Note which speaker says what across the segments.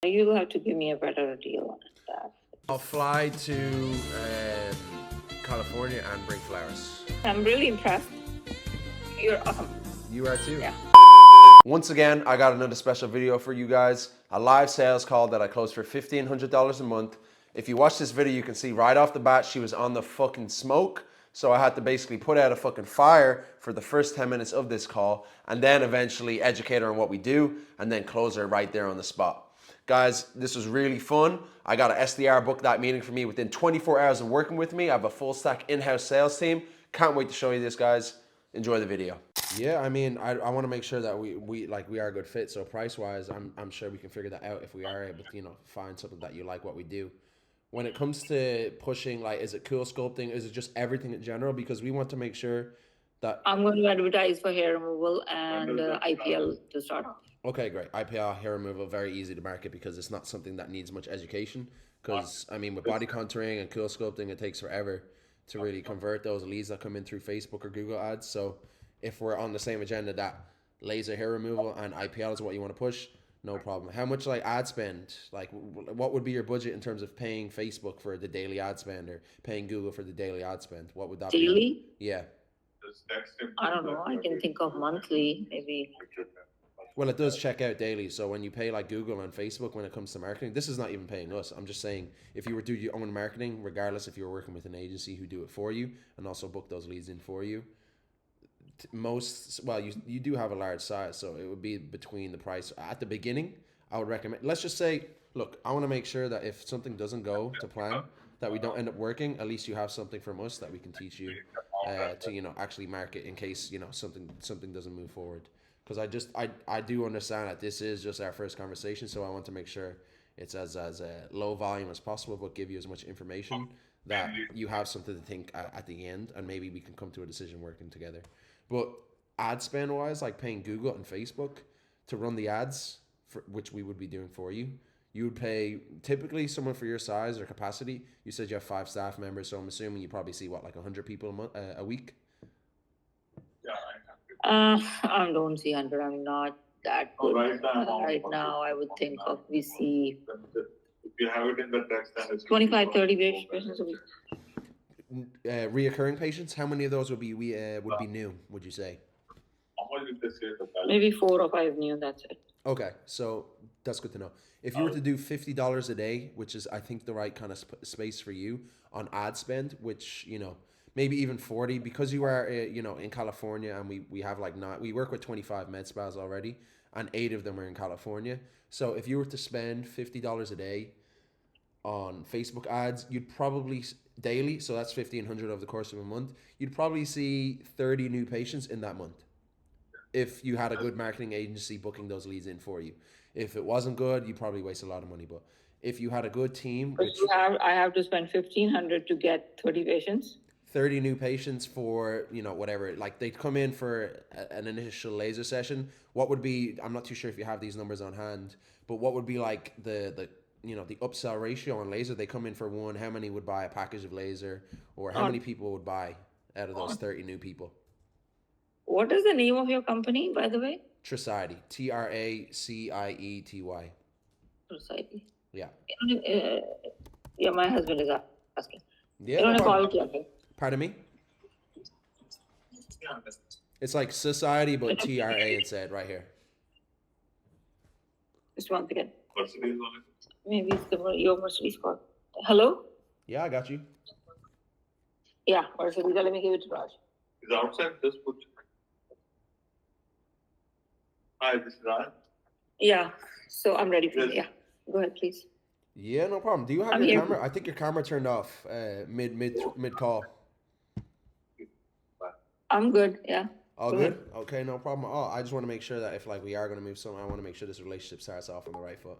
Speaker 1: You have to give me a better deal on that.
Speaker 2: I'll fly to California and bring flowers.
Speaker 1: I'm really impressed. You're awesome.
Speaker 2: You are too.
Speaker 1: Yeah.
Speaker 2: Once again, I got another special video for you guys. A live sales call that I closed for $1,500 a month. If you watch this video, you can see right off the bat, she was on the fucking smoke. So I had to basically put out a fucking fire for the first 10 minutes of this call and then eventually educate her on what we do and then close her right there on the spot. Guys, this was really fun. I got an SDR book that meeting for me within 24 hours of working with me. I have a full stack in-house sales team. Can't wait to show you this, guys. Enjoy the video. Yeah, I mean, I want to make sure that we are a good fit. So price-wise, I'm sure we can figure that out if we are able to, find something that you like what we do. When it comes to pushing, like, is it cool sculpting? Is it just everything in general? Because we want to make sure that...
Speaker 1: I'm going to advertise for hair removal and IPL to start off.
Speaker 2: Okay, great. IPL, hair removal, very easy to market because it's not something that needs much education. Because, I mean, with body contouring and cool sculpting, it takes forever to really convert those leads that come in through Facebook or Google ads. So if we're on the same agenda that laser hair removal and IPL is what you want to push, no problem. How much like ad spend? Like what would be your budget in terms of paying Facebook for the daily ad spend or paying Google for the daily ad spend? What would that be?
Speaker 1: Daily?
Speaker 2: Yeah.
Speaker 1: I don't know. I can think of monthly, maybe.
Speaker 2: Well, it does check out daily. So when you pay like Google and Facebook when it comes to marketing, this is not even paying us. I'm just saying if you were to do your own marketing, regardless if you're working with an agency who do it for you and also book those leads in for you, you do have a large size, so it would be between the price at the beginning. I would recommend, let's just say, look, I want to make sure that if something doesn't go to plan, that we don't end up working, at least you have something from us that we can teach you to actually market in case something doesn't move forward. Because I do understand that this is just our first conversation, so I want to make sure it's as low volume as possible, but give you as much information that you have something to think at the end, and maybe we can come to a decision working together. But ad spend wise, like paying Google and Facebook to run the ads, which we would be doing for you, you would pay typically someone for your size or capacity. You said you have 5 staff members, so I'm assuming you probably see like 100 people a week.
Speaker 1: I don't see 100. I'm not that good. Right now, I would think of we see
Speaker 3: if you have it in the text, then it's
Speaker 1: 25, 30 patients a week.
Speaker 2: Reoccurring patients, how many of those would be new, would you say?
Speaker 1: Maybe 4 or 5 new, that's it.
Speaker 2: Okay, so that's good to know. If you were to do $50 a day, which is I think the right kind of space for you on ad spend, which maybe even 40, because you are in California, and we have we work with 25 med spas already, and 8 of them are in California. So if you were to spend $50 a day on Facebook ads, you'd probably daily, so that's 1,500 over the course of a month, you'd probably see 30 new patients in that month if you had a good marketing agency booking those leads in for you. If it wasn't good, you probably waste a lot of money. But if you had a good team,
Speaker 1: I have to spend 1,500 to get 30 patients.
Speaker 2: 30 new patients for whatever, like they'd come in for an initial laser session. What would be, I'm not too sure if you have these numbers on hand, but what would be like the upsell ratio on laser? They come in for one, how many would buy a package of laser, or how many people would buy out of those 30 new people?
Speaker 1: What is the name of your company, by the way?
Speaker 2: Traciety, Traciety.
Speaker 1: Traciety.
Speaker 2: Yeah.
Speaker 1: Yeah, my husband is asking.
Speaker 2: Yeah.
Speaker 1: You don't have quality, okay?
Speaker 2: Pardon me? It's like society, but TRA instead, right here.
Speaker 1: Just one second. Maybe it's your Mercedes car. Hello?
Speaker 2: Yeah, I got you.
Speaker 1: Yeah, Mercedes. Let me give it to Raj.
Speaker 3: Is outside this put. Hi, this is Raj.
Speaker 1: Yeah, so I'm ready for you. Yeah, go ahead, please.
Speaker 2: Yeah, no problem. Do you have your camera? I think your camera turned off mid call.
Speaker 1: I'm good. Yeah.
Speaker 2: All good? Okay, no problem. Oh, I just want to make sure that if we are going to move something, I want to make sure this relationship starts off on the right foot.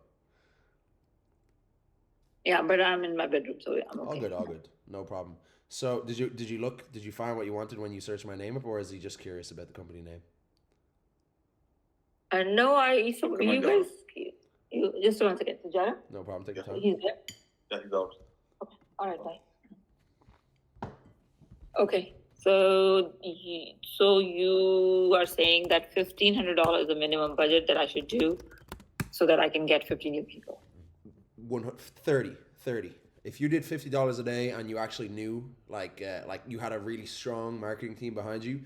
Speaker 1: Yeah, but I'm in my bedroom, so I'm okay.
Speaker 2: All good. No problem. So did you find what you wanted when you searched my name up, or is he just curious about the company name?
Speaker 1: No, you guys, you just one second. Jara?
Speaker 2: No problem. Take your time.
Speaker 1: He's there?
Speaker 3: Yeah, he's out.
Speaker 1: Okay. All right, bye. Okay. So you are saying that $1,500 is the minimum budget that I should do so that I can get 50 new people.
Speaker 2: 30. If you did $50 a day and you actually knew, like you had a really strong marketing team behind you,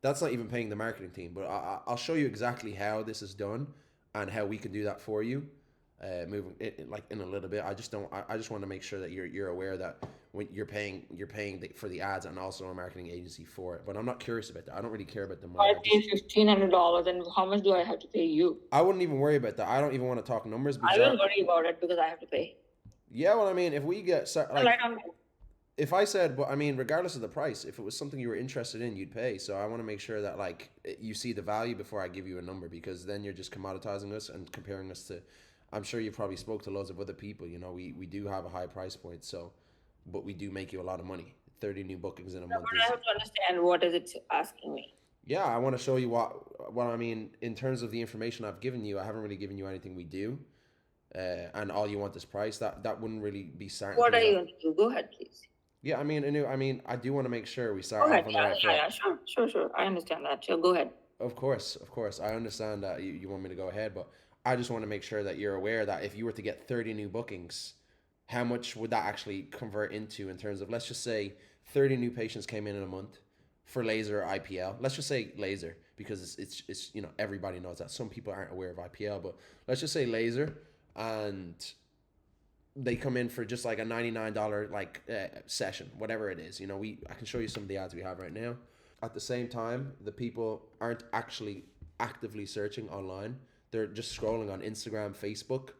Speaker 2: that's not even paying the marketing team. But I'll show you exactly how this is done and how we can do that for you. Moving it like in a little bit. I just want to make sure that you're aware that when you're paying for the ads and also a marketing agency for it. But I'm not curious about that. I don't really care about the money.
Speaker 1: I pay $1,500, and how much do I have to pay you?
Speaker 2: I wouldn't even worry about that. I don't even want to talk numbers because
Speaker 1: I will worry about it because I have to pay.
Speaker 2: Yeah, well, I mean, if we get
Speaker 1: Well, I don't.
Speaker 2: if I said, but I mean, regardless of the price, if it was something you were interested in, you'd pay. So I want to make sure that like you see the value before I give you a number, because then you're just commoditizing us and comparing us to. I'm sure you probably spoke to loads of other people. You know, we do have a high price point, so, but we do make you a lot of money. 30 new bookings in a month.
Speaker 1: But I have to understand what is it asking me.
Speaker 2: Yeah, I want to show you what I mean in terms of the information I've given you. I haven't really given you anything we do, and all you want is price. That wouldn't really be starting.
Speaker 1: What are you going to do? Go ahead, please.
Speaker 2: Yeah, I mean, I do want to make sure we start
Speaker 1: Go
Speaker 2: off
Speaker 1: ahead.
Speaker 2: on the right foot.
Speaker 1: Yeah, sure. I understand that. Sure, go ahead.
Speaker 2: Of course. I understand that you want me to go ahead, but I just want to make sure that you're aware that if you were to get 30 new bookings, how much would that actually convert into in terms of, let's just say 30 new patients came in a month for laser or IPL. Let's just say laser, because it's you know, everybody knows that. Some people aren't aware of IPL, but let's just say laser, and they come in for just like a $99 like session, whatever it is. You know, I can show you some of the ads we have right now. At the same time, the people aren't actually actively searching online. They're just scrolling on Instagram, Facebook,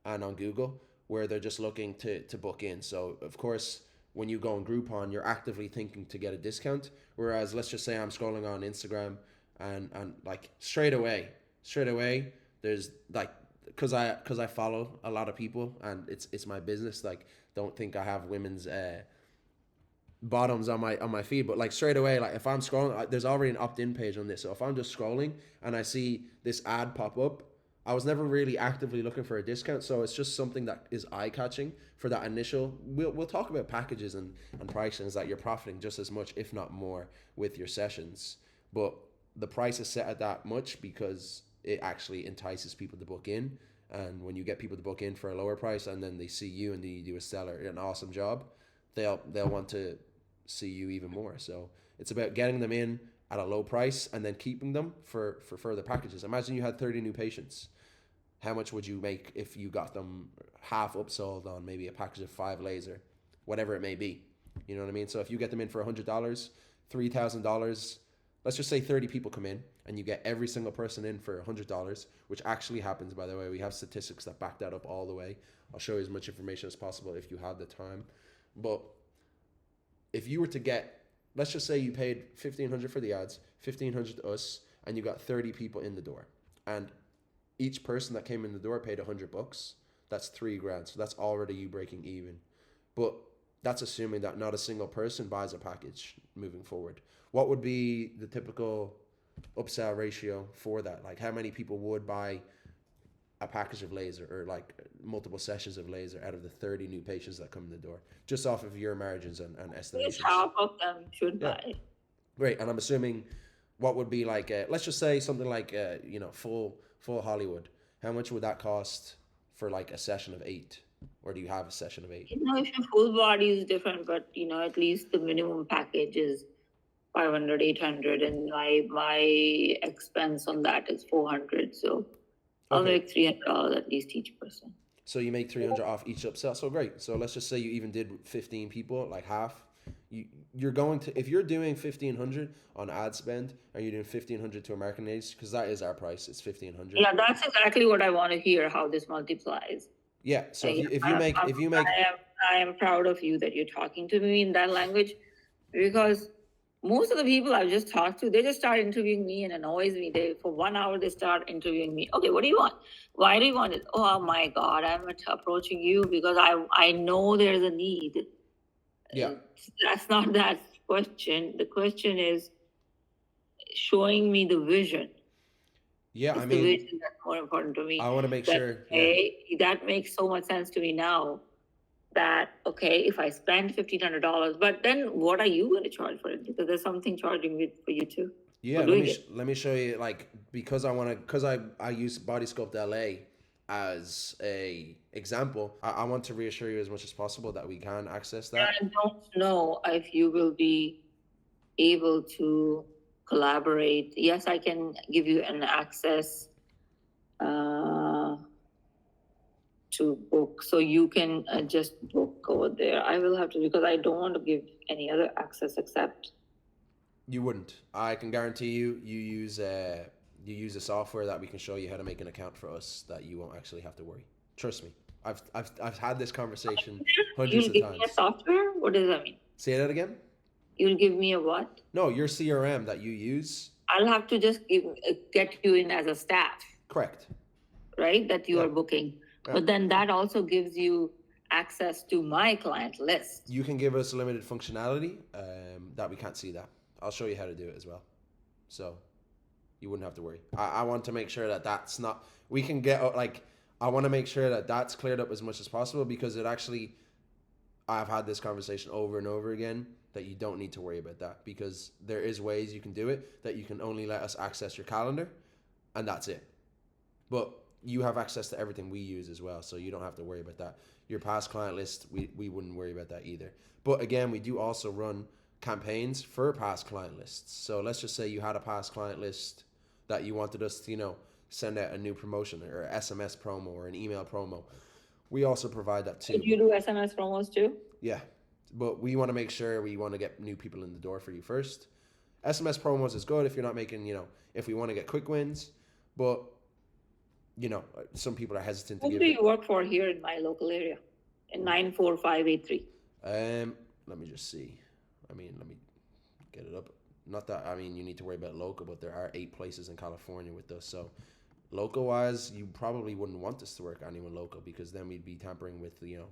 Speaker 2: and on Google, where they're just looking to book in. So of course, when you go on Groupon, you're actively thinking to get a discount. Whereas let's just say I'm scrolling on Instagram and like straight away, there's like, cause I follow a lot of people and it's my business. Like, don't think I have women's bottoms on my feed, but like straight away, like if I'm scrolling, there's already an opt-in page on this. So if I'm just scrolling and I see this ad pop up, I was never really actively looking for a discount, so it's just something that is eye-catching for that initial. We'll talk about packages and pricings that you're profiting just as much, if not more, with your sessions. But the price is set at that much because it actually entices people to book in. And when you get people to book in for a lower price and then they see you and you do an awesome job, they'll want to see you even more. So it's about getting them in at a low price and then keeping them for further packages. Imagine you had 30 new patients. How much would you make if you got them half upsold on maybe a package of 5 laser, whatever it may be? You know what I mean? So if you get them in for $100, $3,000, let's just say 30 people come in and you get every single person in for $100, which actually happens, by the way. We have statistics that back that up all the way. I'll show you as much information as possible if you have the time. But if you were to get, let's just say you paid $1,500 for the ads, $1,500 to us, and you got 30 people in the door, and each person that came in the door paid $100. That's $3,000. So that's already you breaking even. But that's assuming that not a single person buys a package moving forward. What would be the typical upsell ratio for that? Like, how many people would buy a package of laser or like multiple sessions of laser out of the 30 new patients that come in the door, just off of your margins and estimations?
Speaker 1: Half of them should buy.
Speaker 2: Great. And I'm assuming what would be like, let's just say something like, full Hollywood. How much would that cost for like a session of 8? Or do you have a session of 8?
Speaker 1: You know, if your full body is different, but you know, at least the minimum package is 500, 800, and my expense on that is 400. So I'll make $300 at least each person.
Speaker 2: So you make 300 off each upsell. So great. So let's just say you even did 15 people, like half. You're going to, if you're doing 1,500 on ad spend, and you're doing 1,500 to a marketing agency, because that is our price, it's 1,500.
Speaker 1: Yeah, that's exactly what I want to hear, how this multiplies.
Speaker 2: Yeah. So if you make,
Speaker 1: I am proud of you that you're talking to me in that language, because most of the people I've just talked to, they just start interviewing me and annoys me. For 1 hour, they start interviewing me. Okay, what do you want? Why do you want it? Oh my God, I'm approaching you because I know there's a need.
Speaker 2: Yeah.
Speaker 1: That's not that question. The question is showing me the vision.
Speaker 2: Yeah,
Speaker 1: it's the vision that's more important to me.
Speaker 2: I want to make sure.
Speaker 1: That makes so much sense to me now. That, okay, if I spend $1,500, but then what are you going to charge for it? Because there's something charging me for you too.
Speaker 2: Yeah, let me show you, like, because I use Body Sculpt LA, as a example, I want to reassure you as much as possible that we can access that.
Speaker 1: I don't know if you will be able to collaborate. Yes, I can give you an access to book, so you can just book over there. I will have to, because I don't want to give any other access except.
Speaker 2: You wouldn't. I can guarantee you. You use a software that we can show you how to make an account for us that you won't actually have to worry. Trust me. I've had this conversation hundreds
Speaker 1: You'll
Speaker 2: of
Speaker 1: give
Speaker 2: times.
Speaker 1: me a software? What does that mean?
Speaker 2: Say that again.
Speaker 1: You'll give me a what?
Speaker 2: No, your CRM that you use.
Speaker 1: I'll have to just get you in as a staff,
Speaker 2: Correct.
Speaker 1: right? That you
Speaker 2: Yeah.
Speaker 1: are booking.
Speaker 2: Yeah.
Speaker 1: But then that also gives you access to my client list.
Speaker 2: You can give us limited functionality that we can't see that. I'll show you how to do it as well. So you wouldn't have to worry. I want to make sure that that's not, we can get like, I want to make sure that that's cleared up as much as possible, because it actually, I've had this conversation over and over again that you don't need to worry about that, because there is ways you can do it that you can only let us access your calendar and that's it. But you have access to everything we use as well, so you don't have to worry about that. Your past client list, we wouldn't worry about that either. But again, we do also run campaigns for past client lists. So let's just say you had a past client list that you wanted us to, you know, send out a new promotion or SMS promo or an email promo. We also provide that too.
Speaker 1: Did you do SMS promos too?
Speaker 2: Yeah, but we want to make sure we want to get new people in the door for you first. SMS promos is good if you're not making, you know, if we want to get quick wins, but you know, some people are hesitant to
Speaker 1: Who
Speaker 2: give
Speaker 1: do
Speaker 2: it.
Speaker 1: you work for here in my local area? In 94583.
Speaker 2: Let me just see. I mean, let me get it up. Not that, I mean, you need to worry about local, but there are 8 places in California with us. So local wise, you probably wouldn't want us to work anyone local, because then we'd be tampering with, you know,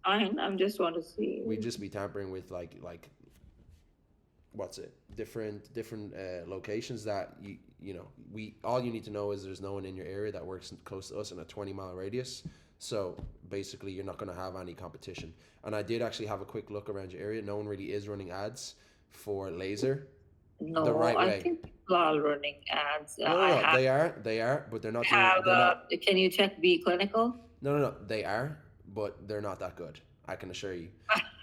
Speaker 1: I'm just want to see.
Speaker 2: we'd just be tampering with like what's it? Different locations that you know, all you need to know is there's no one in your area that works close to us in a 20-mile radius. So basically, you're not going to have any competition. And I did actually have a quick look around your area. No one really is running ads for laser.
Speaker 1: No,
Speaker 2: the right
Speaker 1: I
Speaker 2: way.
Speaker 1: think people are running ads.
Speaker 2: No, they are, but they're not.
Speaker 1: Can you check B Clinical?
Speaker 2: No, they are, but they're not that good. I can assure you.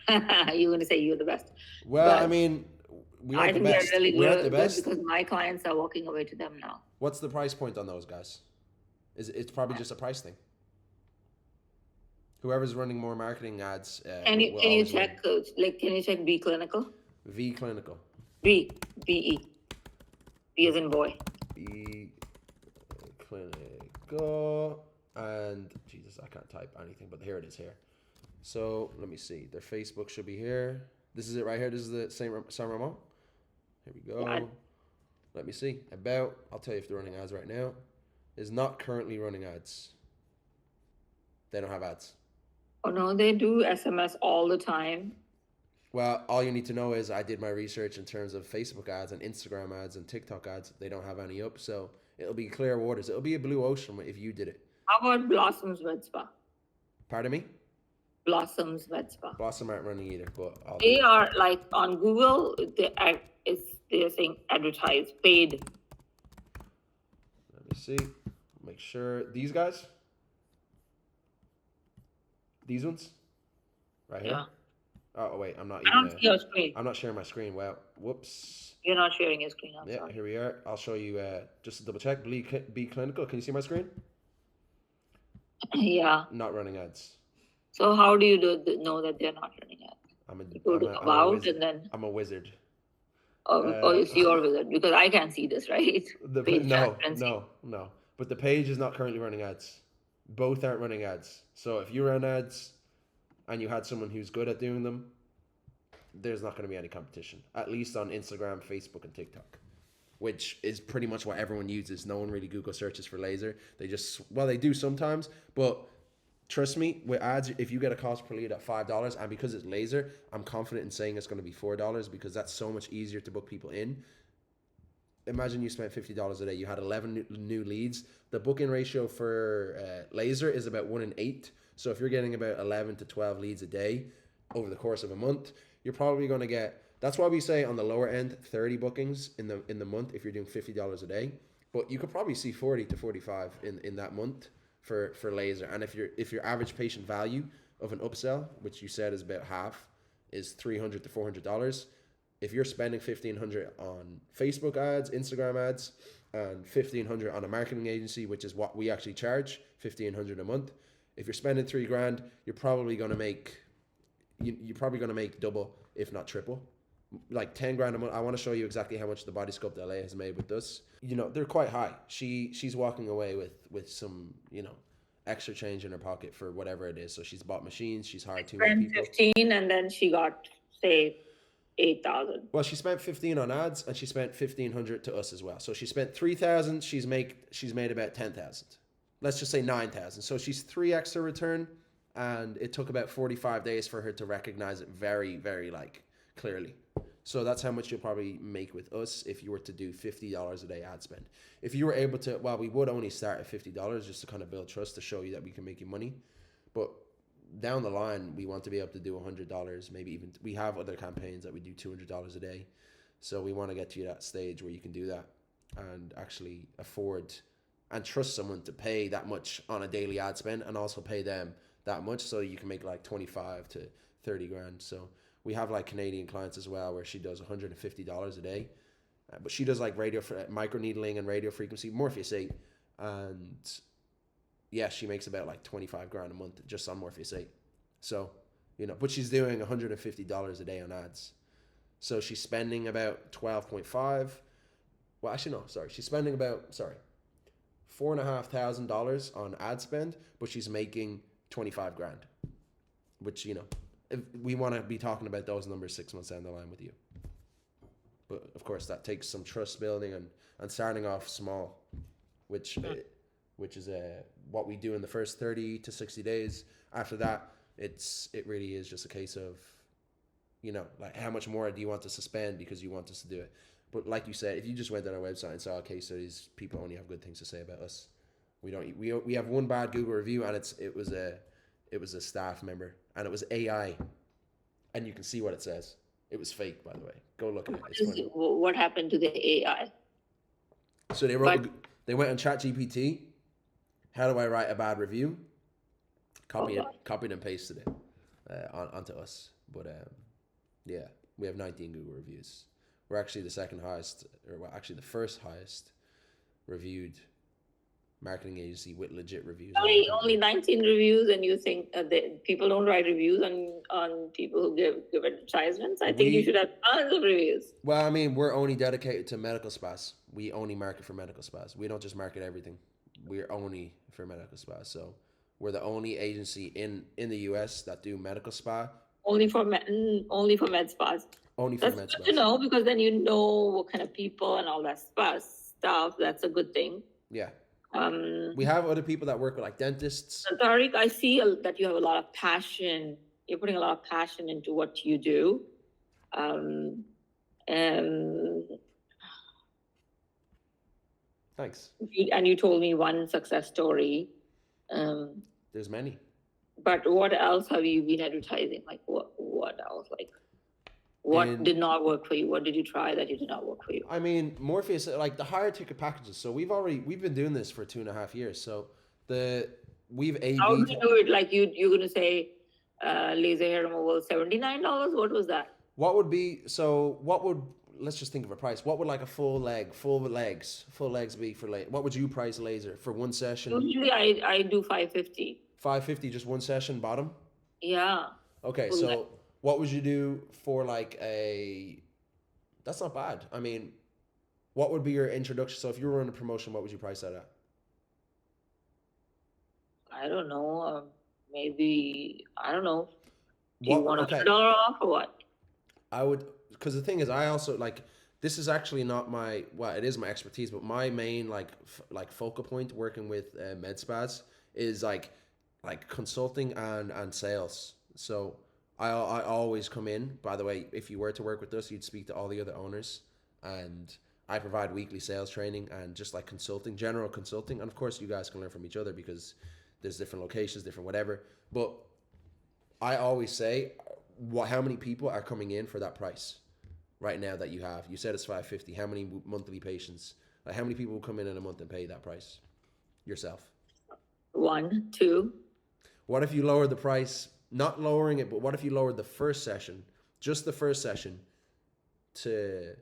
Speaker 1: You're going to say you're the best.
Speaker 2: Well,
Speaker 1: But
Speaker 2: I mean, we
Speaker 1: I
Speaker 2: aren't the
Speaker 1: think they're
Speaker 2: best.
Speaker 1: really
Speaker 2: We aren't the
Speaker 1: good
Speaker 2: best.
Speaker 1: because my clients are walking away to them now.
Speaker 2: What's the price point on those guys? It's probably just a price thing. Whoever's running more marketing ads.
Speaker 1: Can you
Speaker 2: always
Speaker 1: check can you check B Clinical?
Speaker 2: win. V Clinical.
Speaker 1: B E. B as in boy.
Speaker 2: B Clinical. And Jesus, I can't type anything, but here it is here. So let me see. Their Facebook should be here. This is it right here. This is the San Ramon. Here we go.
Speaker 1: Yeah.
Speaker 2: Let me see. I'll tell you if they're running ads right now. Is not currently running ads. They don't have ads.
Speaker 1: Oh no, they do SMS all the time.
Speaker 2: Well, all you need to know is I did my research in terms of Facebook ads and Instagram ads and TikTok ads. They don't have any up, so it'll be clear waters. It'll be a blue ocean if you did it.
Speaker 1: How about Blossoms Med Spa?
Speaker 2: Pardon me?
Speaker 1: Blossoms Med Spa.
Speaker 2: Blossom aren't running either, but
Speaker 1: They are like on Google. They're saying advertise paid.
Speaker 2: Let me see. Make sure these guys. These ones, right here.
Speaker 1: Yeah.
Speaker 2: Oh wait, I'm not
Speaker 1: I don't
Speaker 2: even.
Speaker 1: see your screen.
Speaker 2: I'm not sharing my screen. Well, whoops.
Speaker 1: You're not sharing your screen. I'm
Speaker 2: Yeah,
Speaker 1: sorry.
Speaker 2: here we are. I'll show you. Just to double check. Be Clinical. Can you see my screen?
Speaker 1: Yeah.
Speaker 2: Not running ads.
Speaker 1: So how do you know that they're not running ads? You go to about
Speaker 2: wizard.
Speaker 1: and then
Speaker 2: I'm a wizard.
Speaker 1: you see your wizard because I can't see this, right? Page
Speaker 2: No.
Speaker 1: transparency.
Speaker 2: But the page is not currently running ads. Both aren't running ads. So if you ran ads and you had someone who's good at doing them, there's not going to be any competition. At least on Instagram, Facebook, and TikTok, which is pretty much what everyone uses. No one really Google searches for laser. They do sometimes, but trust me, with ads, if you get a cost per lead at $5, and because it's laser, I'm confident in saying it's going to be $4 because that's so much easier to book people in. Imagine you spent $50 a day. You had 11 new leads. The booking ratio for laser is about 1 in 8. So if you're getting about 11 to 12 leads a day over the course of a month, you're probably going to get. That's why we say on the lower end 30 bookings in the month if you're doing $50 a day. But you could probably see 40 to 45 in that month for laser. And if your average patient value of an upsell, which you said is about half, is $300 to $400, if you're spending $1,500 on Facebook ads, Instagram ads, and $1,500 on a marketing agency, which is what we actually charge, $1,500 a month. If you're spending $3,000, you're probably gonna make double, if not triple. Like 10 grand a month. I want to show you exactly how much the Body Sculpt LA has made with us. You know, they're quite high. She's walking away with some, you know, extra change in her pocket for whatever it is. So she's bought machines, she's hired 2 more people.
Speaker 1: 15 and then she got, say, 8,000.
Speaker 2: Well, she spent 15 on ads and she spent 1,500 to us as well. So she spent 3,000, she's made about 10,000. Let's just say 9,000. So she's 3x her return, and it took about 45 days for her to recognize it very, very like clearly. So that's how much you'll probably make with us if you were to do $50 a day ad spend. If you were able to, well, we would only start at $50 just to kind of build trust, to show you that we can make you money. But down the line, we want to be able to do $100, maybe even, we have other campaigns that we do $200 a day. So we want to get to that stage where you can do that and actually afford and trust someone to pay that much on a daily ad spend, and also pay them that much so you can make like 25 to 30 grand. So we have like Canadian clients as well where she does $150 a day, but she does like micro needling and radio frequency, Morpheus 8, and yeah, she makes about like 25 grand a month just on Morpheus 8. So, you know, but she's doing $150 a day on ads. So she's spending about 12.5. Well, actually, no, sorry. She's spending about, $4,500 on ad spend, but she's making 25 grand, which, you know, if we want to be talking about those numbers 6 months down the line with you. But of course, that takes some trust building and starting off small, which is what we do in the first 30 to 60 days. After that, it really is just a case of, you know, like how much more do you want us to spend because you want us to do it. But like you said, if you just went on our website and saw case studies, people only have good things to say about us. We have one bad Google review, and it was a staff member, and it was AI, and you can see what it says. It was fake, by the way. Go look at it. It's funny.
Speaker 1: What happened to the AI?
Speaker 2: So they went on ChatGPT. How do I write a bad review? Copied and pasted it onto us. But yeah, we have 19 Google reviews. We're actually the second highest, or well, actually the first highest reviewed marketing agency with legit reviews.
Speaker 1: Only 19 reviews, and you think that people don't write reviews on people who give advertisements? I think you should have tons of reviews.
Speaker 2: Well, I mean, we're only dedicated to medical spas. We only market for medical spas. We don't just market everything. We're only for medical spas. So we're the only agency in the US that do medical spa.
Speaker 1: Only for med spas.
Speaker 2: Only for med
Speaker 1: That's
Speaker 2: spas.
Speaker 1: good to know, because then you know what kind of people and all that stuff. That's a good thing.
Speaker 2: Yeah. We have other people that work with like dentists.
Speaker 1: Tariq, I see that you have a lot of passion. You're putting a lot of passion into what you do.
Speaker 2: Thanks.
Speaker 1: And you told me one success story.
Speaker 2: There's many.
Speaker 1: But what else have you been advertising? Like what else? Like what did not work for you? What did you try that did not work for you?
Speaker 2: I mean, Morpheus, like the higher ticket packages. So we've been doing this for 2.5 years. So we've A/B.
Speaker 1: How did you do it? Like you're gonna say laser hair removal $79? What was that?
Speaker 2: Let's just think of a price. What would like a full legs be for laser? What would you price laser for one session?
Speaker 1: Usually I do $550.
Speaker 2: $550, just one session bottom?
Speaker 1: Yeah.
Speaker 2: Okay, so what would you do for like that's not bad. I mean, what would be your introduction? So if you were running a promotion, what would you price that at?
Speaker 1: I don't know. Maybe, I don't know. Do you want $100 off or what?
Speaker 2: I would, because the thing is, I also like, this is actually not it is my expertise, but my main like focal point working with med spas is like consulting and sales. So I always come in, by the way, if you were to work with us, you'd speak to all the other owners, and I provide weekly sales training and just like consulting, general consulting. And of course you guys can learn from each other because there's different locations, different whatever. But I always say, how many people are coming in for that price right now that you have? You said it's $550. How many monthly patients? Like how many people will come in a month and pay that price yourself?
Speaker 1: 1, 2.
Speaker 2: What if you lowered the price, not lowering it, but what if you lowered the first session, just the first session, to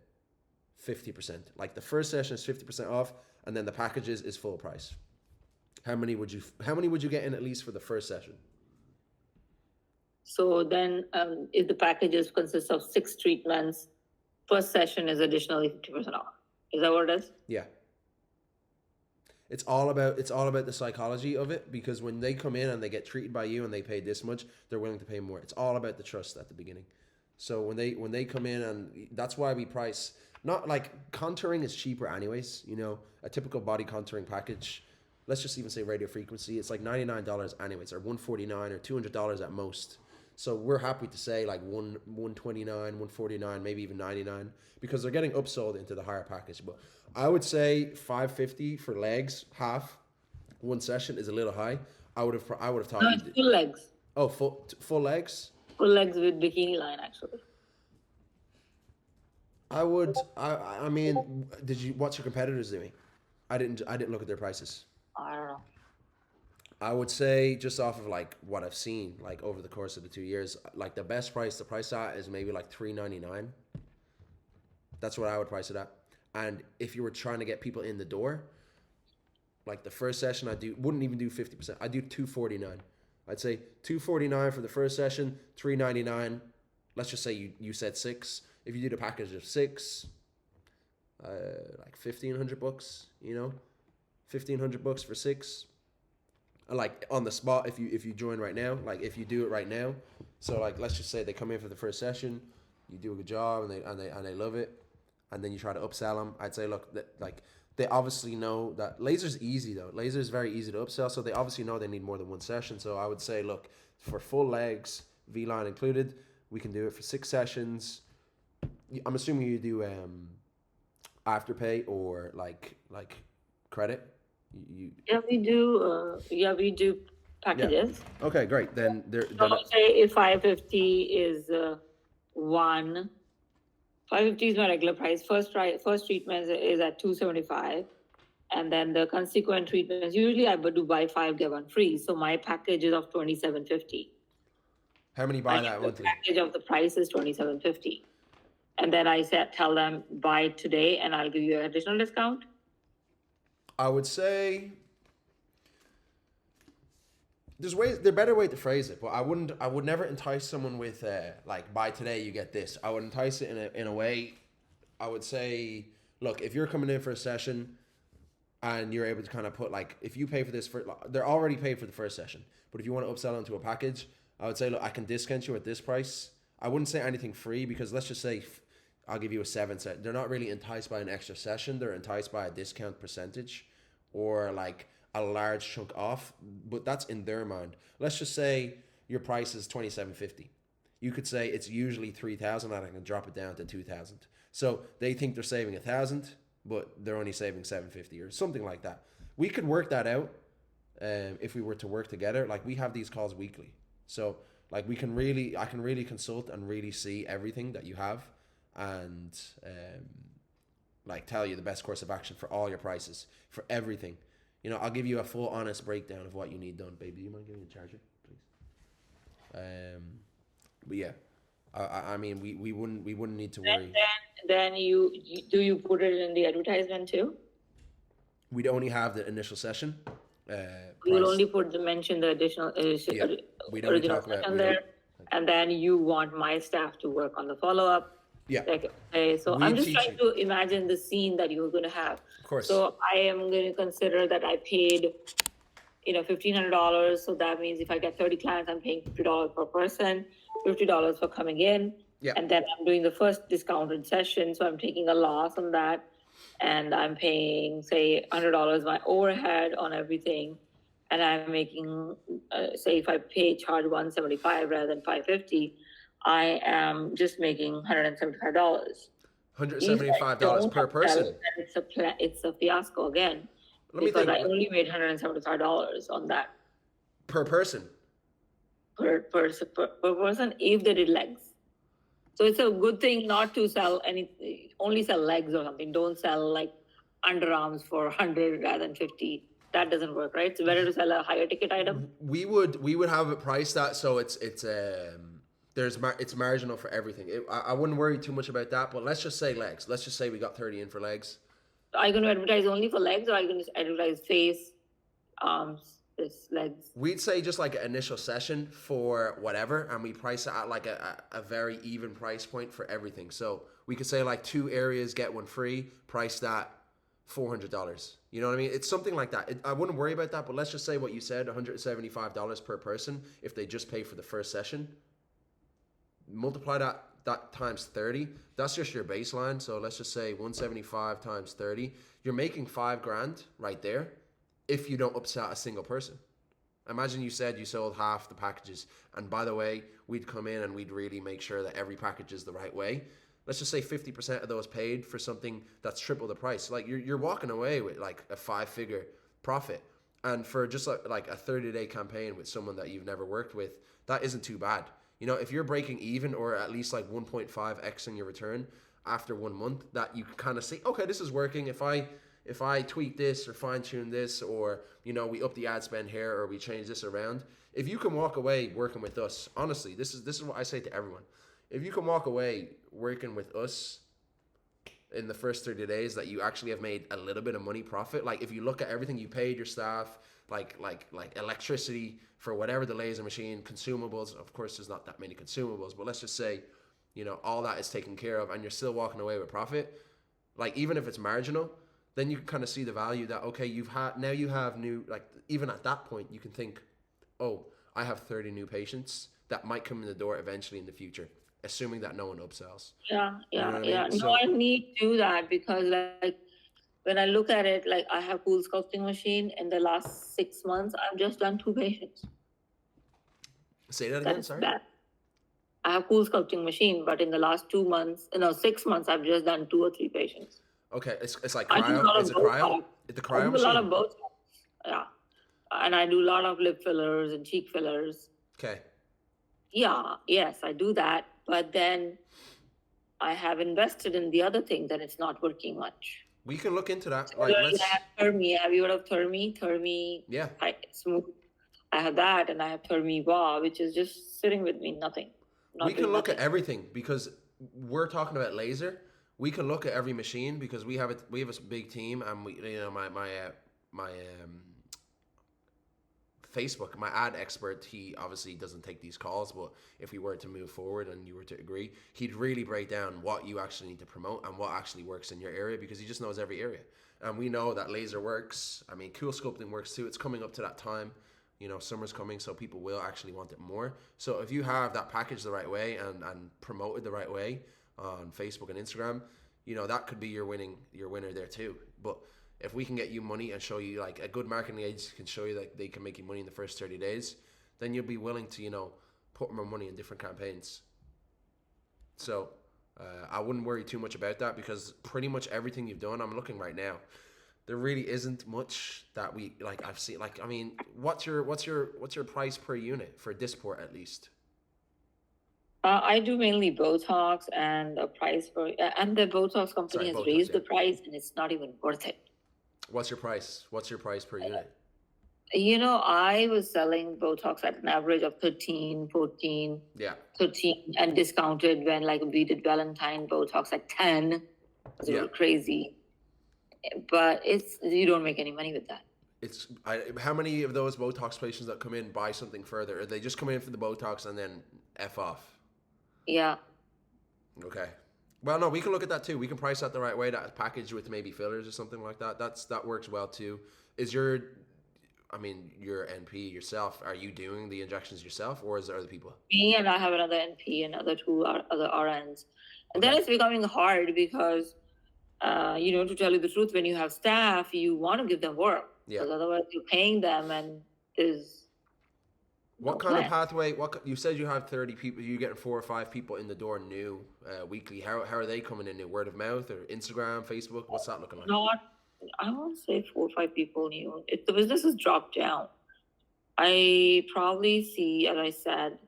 Speaker 2: 50%? Like the first session is 50% off, and then the packages is full price. How many would you get in at least for the first session?
Speaker 1: So then if the packages consist of 6 treatments, first session is additionally 50% off. Is that what it is?
Speaker 2: Yeah. It's all about the psychology of it, because when they come in and they get treated by you and they pay this much, they're willing to pay more. It's all about the trust at the beginning. So when they come in, and that's why we price, not like contouring is cheaper anyways, you know, a typical body contouring package, let's just even say radio frequency, it's like $99 anyways, or $149 or $200 at most. So we're happy to say like $129, $149, maybe even $99, because they're getting upsold into the higher package. But I would say $550 for legs, half, one session is a little high. I would have thought.
Speaker 1: No, it's full legs.
Speaker 2: Oh, full legs.
Speaker 1: Full legs with bikini line, actually.
Speaker 2: I mean, what's your competitors doing? I didn't look at their prices.
Speaker 1: I don't know.
Speaker 2: I would say just off of like what I've seen, like over the course of the 2 years, like the price at is maybe like $399. That's what I would price it at. And if you were trying to get people in the door, like the first session wouldn't even do 50%. I do $249. I'd say $249 for the first session, $399. Let's just say you said 6. If you do the package of 6, like $1,500, you know, $1,500 for 6. Like on the spot, if you join right now, like if you do it right now, so like let's just say they come in for the first session, you do a good job and they love it, and then you try to upsell them. I'd say look, like they obviously know that laser's easy though. Laser's very easy to upsell, so they obviously know they need more than one session. So I would say look, for full legs, V-line included, we can do it for 6 sessions. I'm assuming you do afterpay or like credit.
Speaker 1: We do packages.
Speaker 2: Yeah. Okay, great. Then
Speaker 1: So let's say if 550 is 550 is my regular price. First treatment is at 275, and then the consequent treatments usually I would do buy 5 get 1 free. So my package is of 2750.
Speaker 2: How many buy that monthly?
Speaker 1: The package of the price is 2750, and then I tell them buy today, and I'll give you an additional discount.
Speaker 2: I would say there's better way to phrase it, but I would never entice someone with like buy today you get this. I would entice it in a way. I would say, look, if you're coming in for a session and you're able to kind of put like, if you pay for this they're already paid for the first session, but if you want to upsell into a package, I would say, look, I can discount you at this price. I wouldn't say anything free, because let's just say I'll give you a 7 set. They're not really enticed by an extra session. They're enticed by a discount percentage or like a large chunk off, but that's in their mind. Let's just say your price is $2,750. You could say it's usually $3,000 and I can drop it down to $2,000. So they think they're saving $1,000, but they're only saving $750 or something like that. We could work that out if we were to work together. Like we have these calls weekly. So like I can really consult and really see everything that you have and like tell you the best course of action for all your prices, for everything. You know, I'll give you a full honest breakdown of what you need done. Baby, do you mind giving me a charger, please? But yeah, I mean, we wouldn't need to worry.
Speaker 1: Then you put it in the advertisement too?
Speaker 2: We'd only have the initial session.
Speaker 1: We will only mention the additional
Speaker 2: we don't
Speaker 1: original
Speaker 2: talk about
Speaker 1: session there, and then you want my staff to work on the follow-up.
Speaker 2: Yeah.
Speaker 1: Okay, so I'm just trying to imagine the scene that you're going to have.
Speaker 2: Of course.
Speaker 1: So I am going to consider that I paid, $1,500. So that means if I get 30 clients, I'm paying $50 per person, $50 for coming in.
Speaker 2: Yeah.
Speaker 1: And then I'm doing the first discounted session. So I'm taking a loss on that. And I'm paying, say, $100 my overhead on everything. And I'm making, say, if I charge $175 rather than $550, I am just making $175.
Speaker 2: $175 per person.
Speaker 1: It's a fiasco again. Because I only made $175 on that.
Speaker 2: Per person?
Speaker 1: Per person if they did legs. So it's a good thing not to sell only sell legs or something. Don't sell like underarms for 100 rather than 50. that doesn't work, right? It's better to sell a higher ticket item.
Speaker 2: We would have it priced at so it's marginal for everything. I wouldn't worry too much about that. But let's just say legs. Let's just say we got 30 in for legs.
Speaker 1: Are you going to advertise only for legs, or are you going to advertise face, arms, this, legs?
Speaker 2: We'd say just like an initial session for whatever, and we price it at like a very even price point for everything. So we could say like 2 areas get 1 free, priced at $400. You know what I mean? It's something like that. I wouldn't worry about that, but let's just say what you said, $175 per person if they just pay for the first session. Multiply that times 30. That's just your baseline. So let's just say 175 times 30. You're making $5,000 right there if you don't upsell a single person. Imagine you said you sold half the packages, and by the way, we'd come in and we'd really make sure that every package is the right way. Let's just say 50% of those paid for something that's triple the price. Like you're walking away with like a 5-figure profit. And for just like a 30-day campaign with someone that you've never worked with, that isn't too bad. You know, if you're breaking even or at least like 1.5x in your return after 1 month, that you can kind of see, okay, this is working. If I tweak this or fine tune this, or, you know, we up the ad spend here or we change this around. If you can walk away working with us, honestly, this is what I say to everyone. If you can walk away working with us in the first 30 days that you actually have made a little bit of money profit, like if you look at everything you paid your staff, like electricity for whatever the laser machine, consumables, of course there's not that many consumables, but let's just say, you know, all that is taken care of and you're still walking away with profit, like even if it's marginal, then you can kind of see the value that, okay, you have new, like even at that point you can think, oh, I have 30 new patients that might come in the door eventually in the future, assuming that no one upsells.
Speaker 1: Yeah.
Speaker 2: You know what I mean?
Speaker 1: No,
Speaker 2: So-
Speaker 1: I need to do that because like when I look at it, like I have cool sculpting machine. In the last 6 months, I've just done 2 patients.
Speaker 2: Say that again,
Speaker 1: That's
Speaker 2: sorry.
Speaker 1: bad. I have cool sculpting machine, but in the last 2 months, 6 months, I've just done 2 or 3 patients.
Speaker 2: Okay, it's like
Speaker 1: I do a
Speaker 2: cryo.
Speaker 1: lot of
Speaker 2: It's a cryo.
Speaker 1: Botox.
Speaker 2: It's a
Speaker 1: I
Speaker 2: cryo
Speaker 1: do a
Speaker 2: machine.
Speaker 1: lot of both. Yeah. And I do a lot of lip fillers and cheek fillers.
Speaker 2: Okay.
Speaker 1: Yeah, yes, I do that. But then I have invested in the other things and it's not working much.
Speaker 2: We can look into that.
Speaker 1: So
Speaker 2: Like,
Speaker 1: I
Speaker 2: let's.
Speaker 1: have Thermi. Have you heard of Thermi? Thermi,
Speaker 2: Yeah.
Speaker 1: smooth. I have that, and I have Thermi Raw, which is just sitting with me, nothing. Not
Speaker 2: We can
Speaker 1: doing
Speaker 2: look at
Speaker 1: nothing.
Speaker 2: everything because we're talking about laser. We can look at every machine because we have a big team, and we, you know, my Facebook, my ad expert, he obviously doesn't take these calls, but if we were to move forward and you were to agree, he'd really break down what you actually need to promote and what actually works in your area, because he just knows every area. And we know that laser works. I mean, cool sculpting works too. It's coming up to that time. You know, summer's coming, so people will actually want it more. So if you have that packaged the right way and promoted the right way on Facebook and Instagram, you know, that could be your winner there too. But if we can get you money and show you, like, a good marketing agency can show you that they can make you money in the first 30 days, then you'll be willing to, you know, put more money in different campaigns. So I wouldn't worry too much about that, because pretty much everything you've done, I'm looking right now, there really isn't much that we, like, I've seen. Like, I mean, what's your price per unit for Dysport at least?
Speaker 1: I do mainly Botox, and the price for and the Botox company has
Speaker 2: Botox,
Speaker 1: raised
Speaker 2: yeah.
Speaker 1: the price, and it's not even worth it.
Speaker 2: What's your price? What's your price per unit?
Speaker 1: You know, I was selling Botox at an average of 13, 14,
Speaker 2: Yeah.
Speaker 1: 13, and discounted when, like, we did Valentine Botox at 10. It was a
Speaker 2: Yeah.
Speaker 1: little crazy. But you don't make any money with that.
Speaker 2: How many of those Botox patients that come in buy something further? Or they just come in for the Botox and then F off?
Speaker 1: Yeah.
Speaker 2: Okay. Well, no, we can look at that too. We can price that the right way. That packaged with maybe fillers or something like that. That works well too. Is your NP yourself, are you doing the injections yourself, or is there other people?
Speaker 1: Me, and I have another NP and other 2 other RNs. And then
Speaker 2: Okay.
Speaker 1: it's becoming hard because, to tell you the truth, when you have staff, you want to give them work.
Speaker 2: Yeah.
Speaker 1: Because otherwise you're paying them and there's
Speaker 2: What
Speaker 1: no
Speaker 2: kind of
Speaker 1: plan.
Speaker 2: pathway? You said you have 30 people. You're getting 4 or 5 people in the door new weekly. How are they coming in new? Word of mouth or Instagram, Facebook? What's that looking like?
Speaker 1: I won't say 4 or 5 people new. The business has dropped down. I probably see, as I said,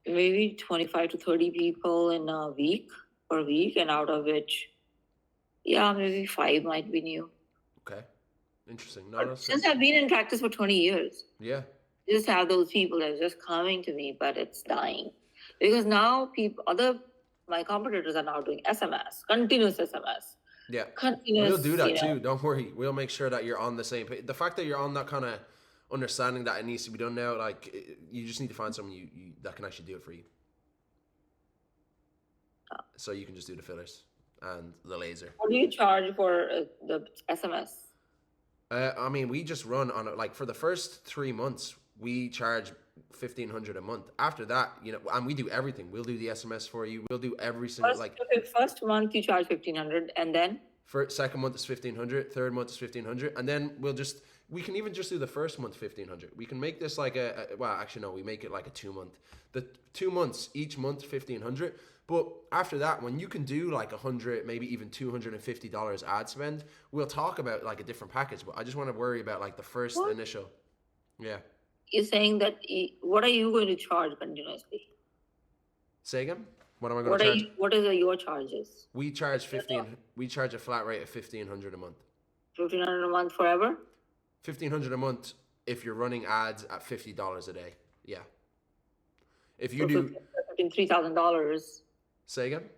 Speaker 1: maybe 25 to 30 people in a week per week, and out of which, maybe 5 might be new.
Speaker 2: Okay. Interesting. No,
Speaker 1: But
Speaker 2: that's
Speaker 1: since I've been in practice for 20 years,
Speaker 2: yeah.
Speaker 1: you just have those people that are just coming to me, but it's dying. Because now my competitors are now doing SMS, continuous SMS,
Speaker 2: Yeah.
Speaker 1: continuous,
Speaker 2: We'll do that too. Don't worry. We'll make sure that you're on the same page. The fact that you're on that kind of understanding that it needs to be done now, like you just need to find someone you that can actually do it for you. So you can just do the fillers and the laser.
Speaker 1: What do you charge for the SMS?
Speaker 2: I mean, we just run on it. Like for the first 3 months, we charge $1,500 a month. After that, and we do everything. We'll do the SMS for you. We'll do every single
Speaker 1: First month you charge 1,500, and then
Speaker 2: for second month is 1,500, third month is 1,500, and then we can even just do the first month 1,500. We can make this like we make it like a 2 month. The 2 months, each month 1,500. But after that, when you can do like $100, maybe even $250 ad spend, we'll talk about like a different package. But I just want to worry about like the first initial. Yeah.
Speaker 1: You're saying that what are you going to charge continuously?
Speaker 2: Say again. What am I going to charge?
Speaker 1: What are your charges?
Speaker 2: We charge We charge a flat rate of $1,500 a month.
Speaker 1: 1,500 a month forever.
Speaker 2: $1,500 a month if you're running ads at $50 a day. Yeah. If you do
Speaker 1: $3,000.
Speaker 2: Say again.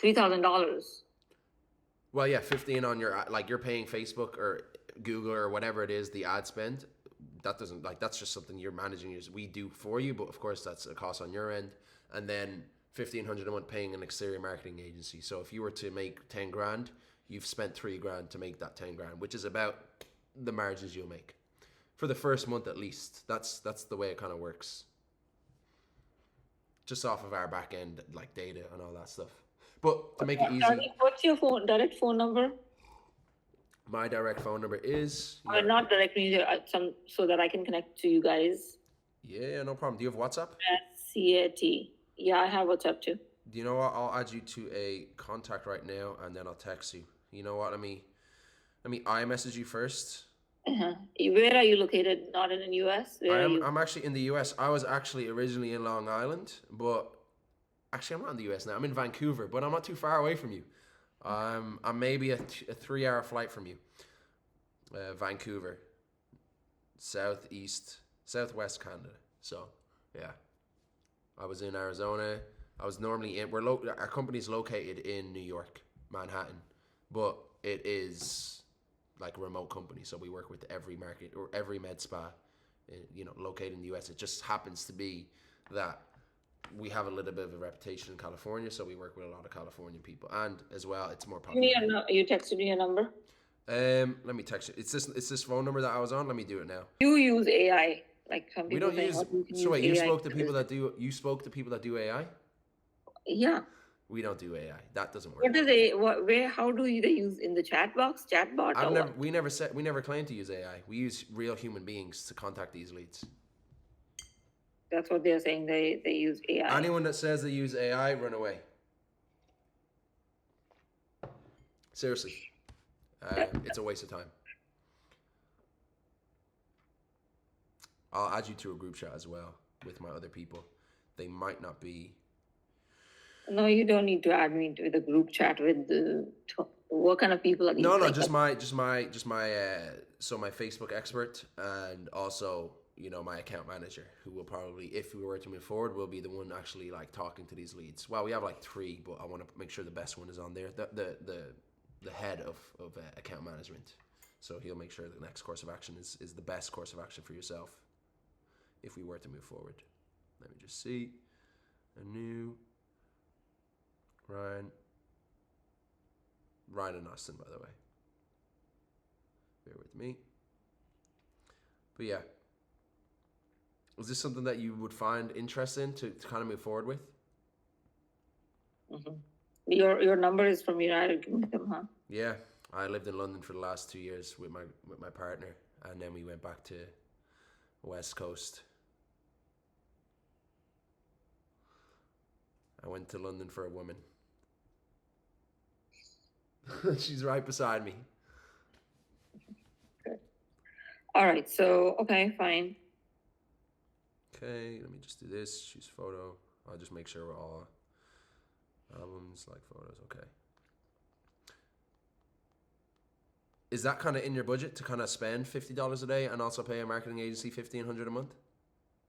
Speaker 1: $3,000.
Speaker 2: Well, yeah, 15 on your you're paying Facebook or Google or whatever it is the ad spend. That doesn't that's just something you're managing. We do for you, but of course that's a cost on your end. And then $1,500 a month paying an exterior marketing agency. So if you were to make 10 grand, you've spent 3 grand to make that 10 grand, which is about the margins you'll make for the first month at least. That's the way it kind of works. Just off of our back end, like data and all that stuff. But to make it easy,
Speaker 1: what's your direct phone number?
Speaker 2: My direct phone number is.
Speaker 1: Not directly, so that I can connect to you guys.
Speaker 2: Yeah, no problem. Do you have WhatsApp?
Speaker 1: Traciety. Yeah, I have WhatsApp too.
Speaker 2: Do you know what? I'll add you to a contact right now, and then I'll text you. You know what? Let me iMessage you first.
Speaker 1: Where are you located? Not in the U.S.?
Speaker 2: I'm actually in the U.S. I was actually originally in Long Island, but actually I'm not in the U.S. now. I'm in Vancouver, but I'm not too far away from you. I'm maybe a 3-hour flight from you. Vancouver, southwest Canada. So yeah, I was in Arizona. I was normally in. Our company's located in New York, Manhattan, but it is like a remote company, so we work with every market or every med spa, located in the US. It just happens to be that we have a little bit of a reputation in California, so we work with a lot of Californian people, and as well, it's more popular.
Speaker 1: You texted me a number.
Speaker 2: Let me text you. It's this phone number that I was on. Let me do it now.
Speaker 1: You use AI, like some people.
Speaker 2: We don't use. So wait, you spoke to people that do. You spoke to people that do AI.
Speaker 1: Yeah.
Speaker 2: We don't do AI. That doesn't work.
Speaker 1: What do they? Where? How do they use in the chat box? Chatbot.
Speaker 2: We never claim to use AI. We use real human beings to contact these leads.
Speaker 1: That's what they're saying. They use AI.
Speaker 2: Anyone that says they use AI, run away. Seriously, it's a waste of time. I'll add you to a group chat as well with my other people. They might not be.
Speaker 1: No, you don't need to add me to the group chat with what kind of people are these?
Speaker 2: No, just my Facebook expert, and also my account manager, who will probably, if we were to move forward, will be the one actually like talking to these leads. Well, we have like 3, but I want to make sure the best one is on there. The head of account management, so he'll make sure the next course of action is the best course of action for yourself if we were to move forward. Let me just see. A new Ryan and Austin, by the way. Bear with me. But yeah. Is this something that you would find interesting to kind of move forward with?
Speaker 1: Mm-hmm. Your number is from United Kingdom, huh?
Speaker 2: Yeah. I lived in London for the last 2 years with my partner, and then we went back to West Coast. I went to London for a woman. She's right beside me.
Speaker 1: Good. All right. So, okay, fine.
Speaker 2: Okay, let me just do this. Choose photo. I'll just make sure we're all albums, like photos. Okay. Is that kind of in your budget to kind of spend $50 a day and also pay a marketing agency $1,500 a month?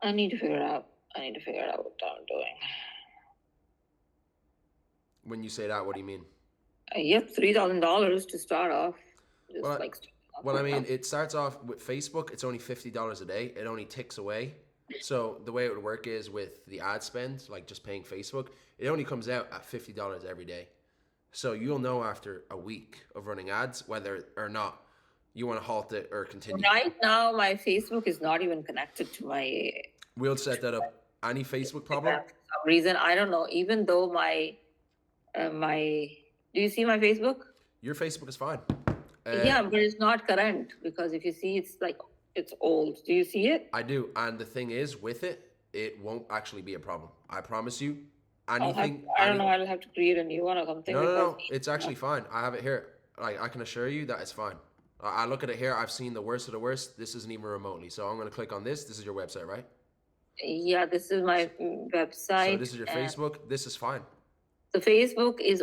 Speaker 1: I need to figure it out. I need to figure out what I'm doing.
Speaker 2: When you say that, what do you mean?
Speaker 1: Yep, $3,000 to start off. Just
Speaker 2: Well,
Speaker 1: like
Speaker 2: Well, I mean, it starts off with Facebook. It's only $50 a day. It only ticks away. So the way it would work is with the ad spend, like just paying Facebook, it only comes out at $50 every day. So you'll know after a week of running ads whether or not you want to halt it or continue.
Speaker 1: Right now, my Facebook is not even connected to my.
Speaker 2: We'll set that up. Any Facebook problem?
Speaker 1: For some reason, I don't know. Even though my. Do you see my Facebook?
Speaker 2: Your Facebook is fine.
Speaker 1: Yeah, but it's not current because if you see, it's old. Do you see it?
Speaker 2: I do, and the thing is, with it, it won't actually be a problem. I promise you. Anything.
Speaker 1: I don't know. I'll have to create a new one or something.
Speaker 2: No. It's actually fine. I have it here. Like I can assure you that it's fine. I look at it here. I've seen the worst of the worst. This isn't even remotely. So I'm going to click on this. This is your website, right?
Speaker 1: Yeah, this is my website.
Speaker 2: So this is your Facebook. This is fine.
Speaker 1: The Facebook is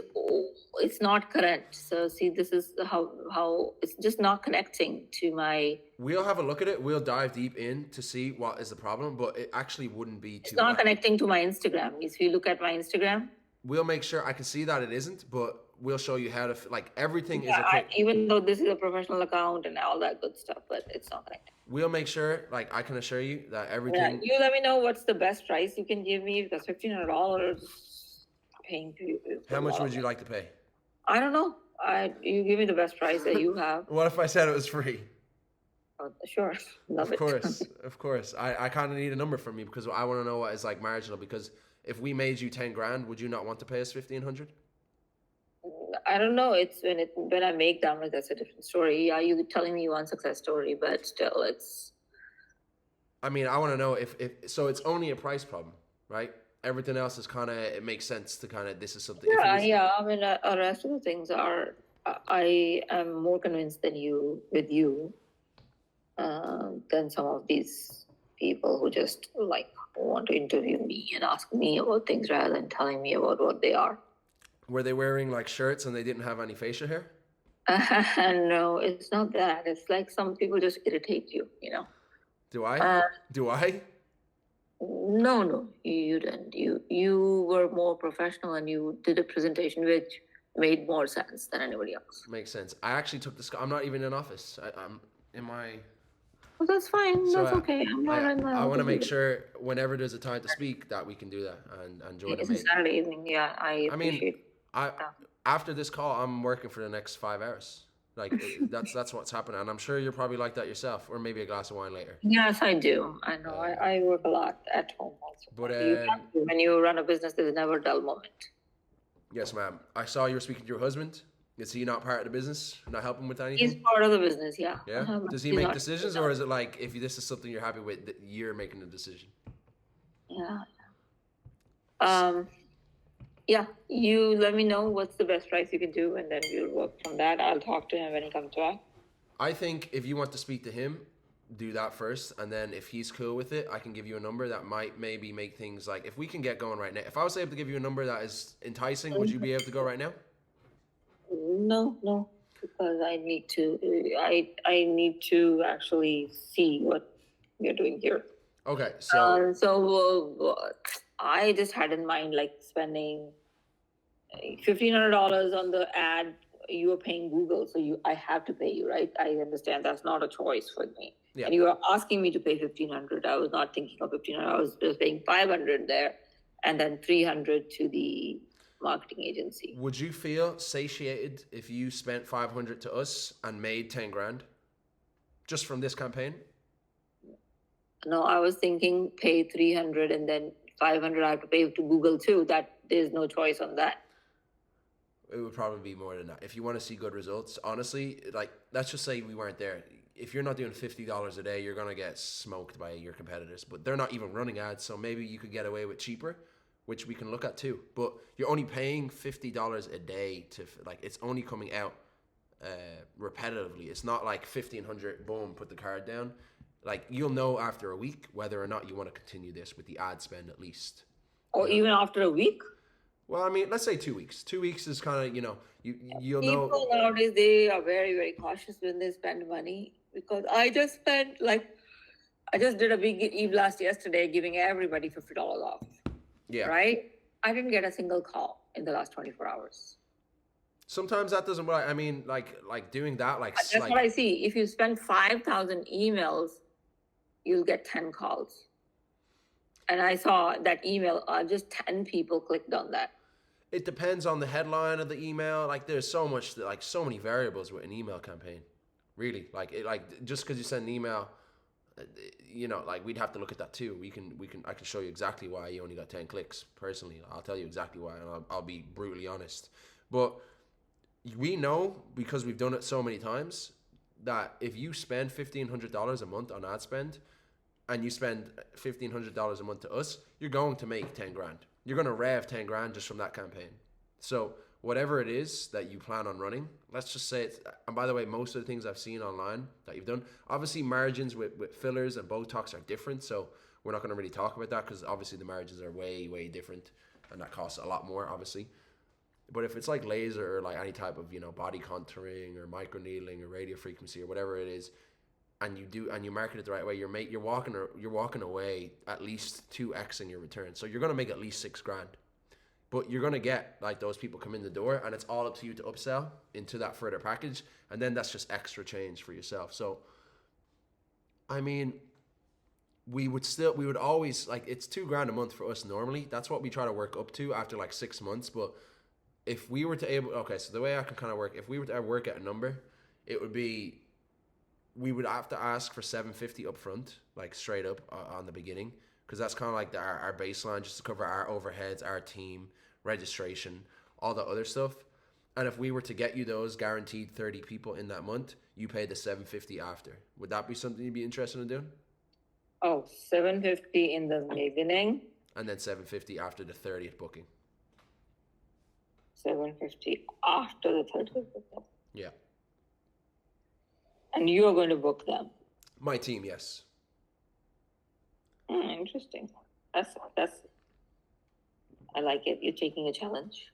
Speaker 1: it's not current. So see, this is how it's just not connecting to my.
Speaker 2: We'll have a look at it. We'll dive deep in to see what is the problem, but it actually wouldn't be too.
Speaker 1: It's not
Speaker 2: bad.
Speaker 1: connecting to my Instagram. If you look at my Instagram,
Speaker 2: we'll make sure I can see that it isn't, but we'll show you how to like everything is.
Speaker 1: Even though this is a professional account and all that good stuff, but it's not connected.
Speaker 2: We'll make sure, like I can assure you that everything.
Speaker 1: Yeah, you let me know what's the best price you can give me because $1,500 paying to you.
Speaker 2: How much would you like to pay?
Speaker 1: I don't know. You give me the best price that you have.
Speaker 2: What if I said it was free?
Speaker 1: Oh, sure. Love
Speaker 2: of course. I kind of need a number from you because I want to know what is like marginal. Because if we made you 10 grand, would you not want to pay us 1,500?
Speaker 1: I don't know. It's when I make them, that's a different story. Yeah, you telling me one success story, but still, it's.
Speaker 2: I mean, I want to know if so. It's only a price problem, right? Everything else is kind of, it makes sense to kind of, this is something.
Speaker 1: Yeah. I mean, the rest of the things are, I am more convinced than you, than some of these people who just like want to interview me and ask me about things rather than telling me about what they are.
Speaker 2: Were they wearing like shirts and they didn't have any facial hair?
Speaker 1: No, it's not that. It's like some people just irritate you,
Speaker 2: Do I? Do I?
Speaker 1: No, you didn't. You were more professional and you did a presentation which made more sense than anybody else.
Speaker 2: Makes sense. I actually took this. I'm not even in office. I'm in my.
Speaker 1: Well, that's fine.
Speaker 2: So
Speaker 1: that's okay. I'm not in the.
Speaker 2: I want to make sure whenever there's a time to speak that we can do that and enjoy
Speaker 1: It's a Saturday evening. Yeah, I appreciate.
Speaker 2: After this call, I'm working for the next 5 hours. Like that's what's happening, and I'm sure you're probably like that yourself, or maybe a glass of wine later.
Speaker 1: Yes, I do. I know. I work a lot at home also.
Speaker 2: But
Speaker 1: when you run a business, there's never a dull moment.
Speaker 2: Yes, ma'am. I saw you were speaking to your husband. Is he not part of the business? Not helping with anything?
Speaker 1: He's part of the business, yeah.
Speaker 2: Yeah. Does he make decisions, or is it like if this is something you're happy with, that you're making the decision?
Speaker 1: Yeah. Yeah, you let me know what's the best price you can do, and then we'll work from that. I'll talk to him when he comes back.
Speaker 2: I think if you want to speak to him, do that first, and then if he's cool with it, I can give you a number that might maybe make things like, if we can get going right now. If I was able to give you a number that is enticing, would you be able to go right now?
Speaker 1: No, because I need to. I need to actually see what we're doing here.
Speaker 2: Okay, so
Speaker 1: I just had in mind like spending $1,500 on the ad. You are paying Google, so I have to pay you, right? I understand that's not a choice for me. Yeah. And you are asking me to pay $1,500. I was not thinking of $1,500. I was just paying $500 there, and then $300 to the marketing agency.
Speaker 2: Would you feel satiated if you spent $500 to us and made 10 grand just from this campaign?
Speaker 1: No, I was thinking pay $300 and then $500 I have to pay to Google too. That there's no choice on that.
Speaker 2: It would probably be more than that. If you want to see good results, honestly, like let's just say we weren't there. If you're not doing $50 a day, you're going to get smoked by your competitors, but they're not even running ads. So maybe you could get away with cheaper, which we can look at too. But you're only paying $50 a day to like, it's only coming out repetitively. It's not like 1,500, boom, put the card down. Like you'll know after a week whether or not you want to continue this with the ad spend at least.
Speaker 1: Or even after a week?
Speaker 2: Well, I mean, let's say 2 weeks. 2 weeks is kind of, you'll know.
Speaker 1: People nowadays, they are very, very cautious when they spend money because I just did a big e-blast yesterday giving everybody $50 off.
Speaker 2: Yeah.
Speaker 1: Right? I didn't get a single call in the last 24 hours.
Speaker 2: Sometimes that doesn't work. I mean, like doing that,
Speaker 1: That's what I see. If you spend 5,000 emails, you'll get 10 calls. And I saw that email, just 10 people clicked on that.
Speaker 2: It depends on the headline of the email. Like there's so many variables with an email campaign. Really, just because you send an email, like we'd have to look at that too. I can show you exactly why you only got 10 clicks. Personally, I'll tell you exactly why, and I'll be brutally honest. But we know, because we've done it so many times, that if you spend $1,500 a month on ad spend, and you spend $1,500 a month to us, you're going to make 10 grand. You're going to rev 10 grand just from that campaign. So whatever it is that you plan on running, let's just say it's, and by the way, most of the things I've seen online that you've done, obviously margins with fillers and Botox are different. So we're not going to really talk about that because obviously the margins are way, way different and that costs a lot more, obviously. But if it's like laser or like any type of, body contouring or microneedling or radio frequency or whatever it is, and you market it the right way, you're walking away at least 2x in your return. So you're gonna make at least 6 grand. But you're gonna get like those people come in the door, and it's all up to you to upsell into that further package, and then that's just extra change for yourself. So I mean, we would always, like, it's 2 grand a month for us normally. That's what we try to work up to after like 6 months. But if we were to so the way I can kind of work, if we were to work at a number, it would be, we would have to ask for $750 up front, like straight up on the beginning, because that's kind of like our baseline, just to cover our overheads, our team, registration, all the other stuff. And if we were to get you those guaranteed 30 people in that month, you pay the $750 after. Would that be something you'd be interested in doing?
Speaker 1: Oh, $750 in the beginning.
Speaker 2: And then $750 after the 30th booking.
Speaker 1: $750 after the 30th booking.
Speaker 2: Yeah.
Speaker 1: And you are going to book them?
Speaker 2: My team, yes.
Speaker 1: Interesting. That's. I like it. You're taking a challenge.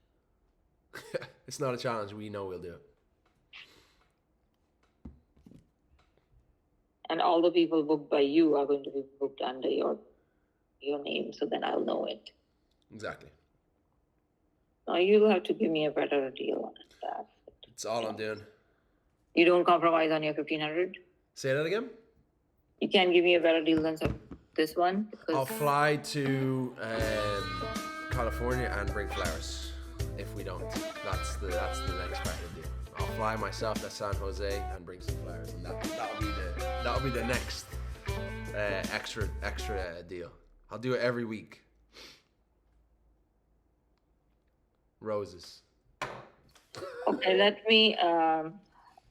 Speaker 2: It's not a challenge. We know we'll do it.
Speaker 1: And all the people booked by you are going to be booked under your name, so then I'll know it.
Speaker 2: Exactly.
Speaker 1: Now you'll have to give me a better deal on that.
Speaker 2: It's all I'm doing.
Speaker 1: You don't compromise on your 1,500?
Speaker 2: Say that again?
Speaker 1: You can't give me a better deal than this one?
Speaker 2: I'll fly to California and bring flowers. If we don't, that's the next part of the deal. I'll fly myself to San Jose and bring some flowers, and that'll be the next extra deal. I'll do it every week. Roses.
Speaker 1: Okay, let me.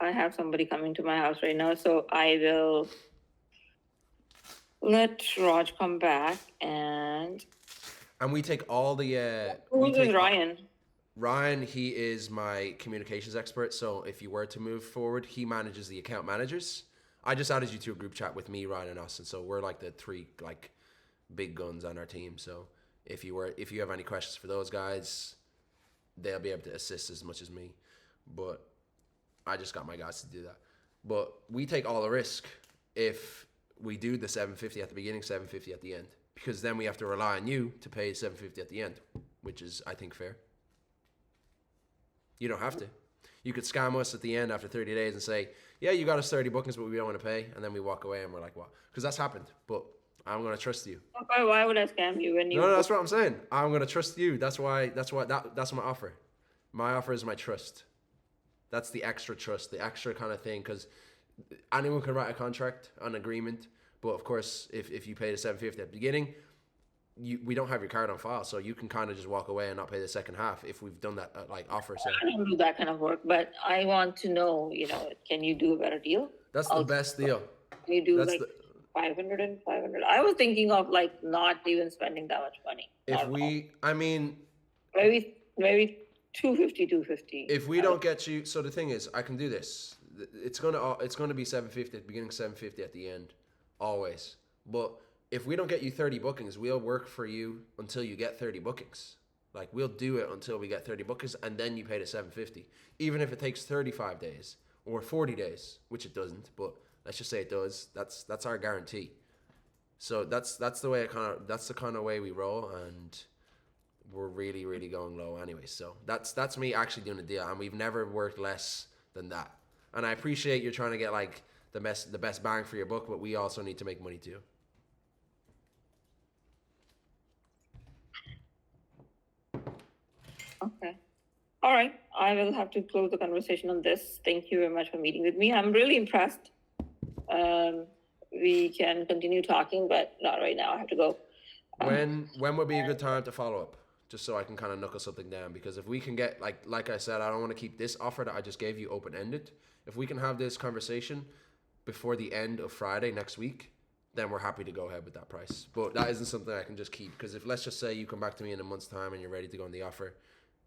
Speaker 1: I have somebody coming to my house right now, so I will let Raj come back and
Speaker 2: we take all the.
Speaker 1: Who is Ryan?
Speaker 2: Ryan, he is my communications expert. So if you were to move forward, he manages the account managers. I just added you to a group chat with me, Ryan, and Austin. So we're like the 3 like big guns on our team. So if you have any questions for those guys, they'll be able to assist as much as me. But I just got my guys to do that. But we take all the risk if we do the $750 at the beginning, $750 at the end, because then we have to rely on you to pay $750 at the end, which is, I think, fair. You don't have to. You could scam us at the end after 30 days and say, yeah, you got us 30 bookings, but we don't want to pay. And then we walk away and we're like, what? Because that's happened. But I'm going to trust you.
Speaker 1: Okay, why would I scam you when you...
Speaker 2: No, that's what I'm saying. I'm going to trust you. That's my offer. My offer is my trust. That's the extra trust, the extra kind of thing, because anyone can write a contract, an agreement. But of course, if you pay the $750 at the beginning, we don't have your card on file, so you can kind of just walk away and not pay the second half if we've done that offer. So
Speaker 1: I don't do that kind of work, but I want to know, can you do a better deal?
Speaker 2: That's the best deal.
Speaker 1: Can you do 500 and 500? I was thinking of not even spending that much money. Maybe 250.
Speaker 2: If we don't get you, so the thing is, I can do this. It's gonna be $750 at the beginning, $750 at the end, always. But if we don't get you 30 bookings, we'll work for you until you get 30 bookings. Like, we'll do it until we get 30 bookers, and then you pay the 750, even if it takes 35 days or 40 days, which it doesn't, but let's just say it does. That's our guarantee. So that's the way that's the kind of way we roll, and we're really, really going low anyway. So that's me actually doing a deal, and we've never worked less than that. And I appreciate you're trying to get like the best bang for your buck, but we also need to make money too.
Speaker 1: Okay. All right. I will have to close the conversation on this. Thank you very much for meeting with me. I'm really impressed. We can continue talking, but not right now. I have to go.
Speaker 2: When would be a good time to follow up? Just so I can kind of knuckle something down, because if we can get like I said, I don't want to keep this offer that I just gave you open ended. If we can have this conversation before the end of Friday next week, then we're happy to go ahead with that price. But that isn't something I can just keep, because if, let's just say, you come back to me in a month's time and you're ready to go on the offer,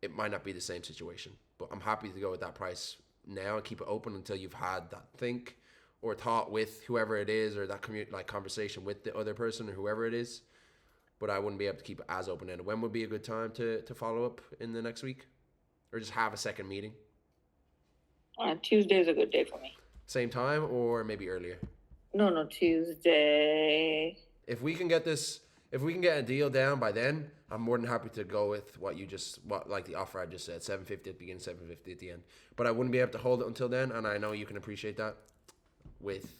Speaker 2: it might not be the same situation. But I'm happy to go with that price now and keep it open until you've had that think or thought with whoever it is, or that conversation with the other person or whoever it is. But I wouldn't be able to keep it as open-ended. When would be a good time to follow up in the next week? Or just have a second meeting?
Speaker 1: Tuesday is a good day for me.
Speaker 2: Same time or maybe earlier?
Speaker 1: No, Tuesday.
Speaker 2: If we can get a deal down by then, I'm more than happy to go with like the offer I just said, 750 at the beginning, 750 at the end. But I wouldn't be able to hold it until then, and I know you can appreciate that with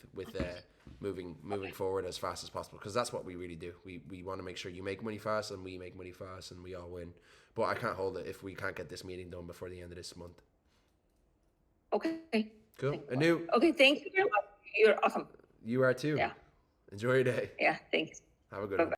Speaker 2: moving forward as fast as possible, because that's what we really do. We want to make sure you make money fast and we make money fast and we all win. But I can't hold it if we can't get this meeting done before the end of this month.
Speaker 1: Okay.
Speaker 2: Cool. Anu.
Speaker 1: Okay, thank you very much. You're awesome.
Speaker 2: You are too.
Speaker 1: Yeah.
Speaker 2: Enjoy your day.
Speaker 1: Yeah, thanks.
Speaker 2: Have a good one.